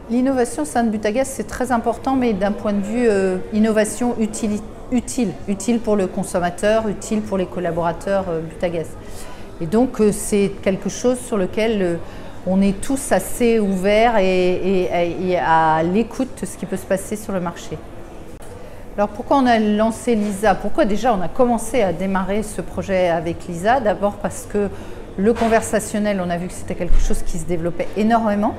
L'innovation au sein de Butagaz, c'est très important, mais d'un point de vue innovation utile pour le consommateur, utile pour les collaborateurs Butagaz. Et donc c'est quelque chose sur lequel on est tous assez ouverts et à l'écoute de ce qui peut se passer sur le marché. Alors pourquoi on a lancé Lisa? Pourquoi déjà on a commencé à démarrer ce projet avec Lisa? D'abord parce que le conversationnel, on a vu que c'était quelque chose qui se développait énormément,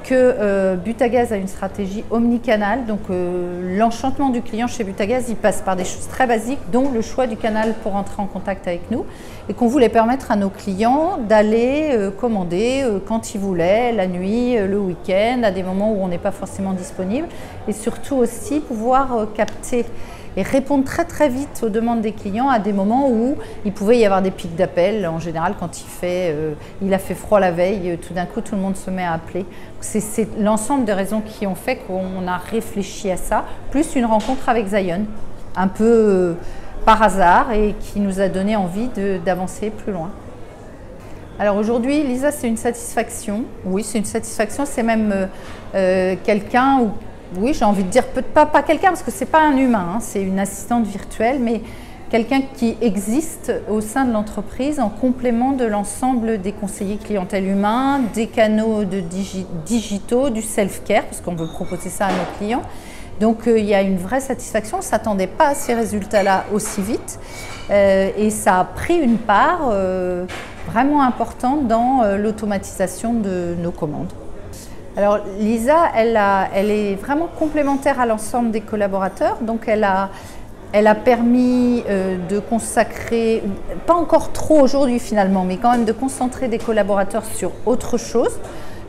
que Butagaz a une stratégie omnicanal, donc l'enchantement du client chez Butagaz, il passe par des choses très basiques, dont le choix du canal pour entrer en contact avec nous, et qu'on voulait permettre à nos clients d'aller commander quand ils voulaient, la nuit, le week-end, à des moments où on n'est pas forcément disponible, et surtout aussi pouvoir capter et répondre très très vite aux demandes des clients à des moments où il pouvait y avoir des pics d'appel. En général, quand il a fait froid la veille, tout d'un coup tout le monde se met à appeler. C'est l'ensemble des raisons qui ont fait qu'on a réfléchi à ça, plus une rencontre avec Zion, un peu par hasard, et qui nous a donné envie d'avancer plus loin. Alors aujourd'hui, Lisa, c'est une satisfaction. Oui, c'est une satisfaction, c'est même quelqu'un où, oui, j'ai envie de dire, pas quelqu'un, parce que ce n'est pas un humain, hein, c'est une assistante virtuelle, mais quelqu'un qui existe au sein de l'entreprise en complément de l'ensemble des conseillers clientèle humains, des canaux digitaux, du self-care, parce qu'on veut proposer ça à nos clients. Donc il y a une vraie satisfaction, on ne s'attendait pas à ces résultats-là aussi vite, et ça a pris une part vraiment importante dans l'automatisation de nos commandes. Alors Lisa, elle est vraiment complémentaire à l'ensemble des collaborateurs, donc elle a permis de consacrer, pas encore trop aujourd'hui finalement, mais quand même de concentrer des collaborateurs sur autre chose,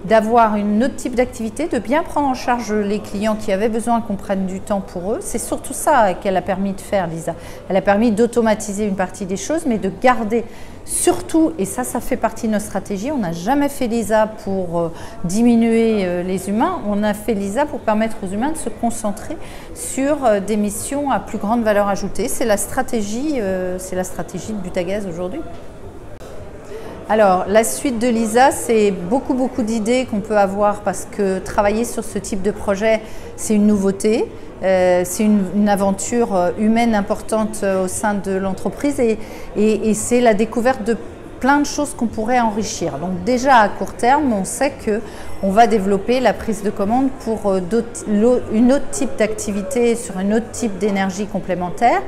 d'avoir un autre type d'activité, de bien prendre en charge les clients qui avaient besoin qu'on prenne du temps pour eux. C'est surtout ça qu'elle a permis de faire, Lisa. Elle a permis d'automatiser une partie des choses, mais de garder surtout, et ça fait partie de notre stratégie, on n'a jamais fait Lisa pour diminuer les humains, on a fait Lisa pour permettre aux humains de se concentrer sur des missions à plus grande valeur ajoutée. C'est la stratégie de Butagaz aujourd'hui. Alors, la suite de Lisa, c'est beaucoup d'idées qu'on peut avoir parce que travailler sur ce type de projet, c'est une nouveauté, c'est une aventure humaine importante au sein de l'entreprise et c'est la découverte de plein de choses qu'on pourrait enrichir. Donc déjà à court terme, on sait qu'on va développer la prise de commande pour une autre type d'activité sur un autre type d'énergie complémentaire.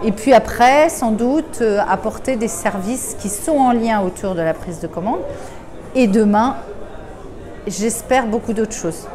Et puis après, sans doute, apporter des services qui sont en lien autour de la prise de commande. Et demain, j'espère beaucoup d'autres choses.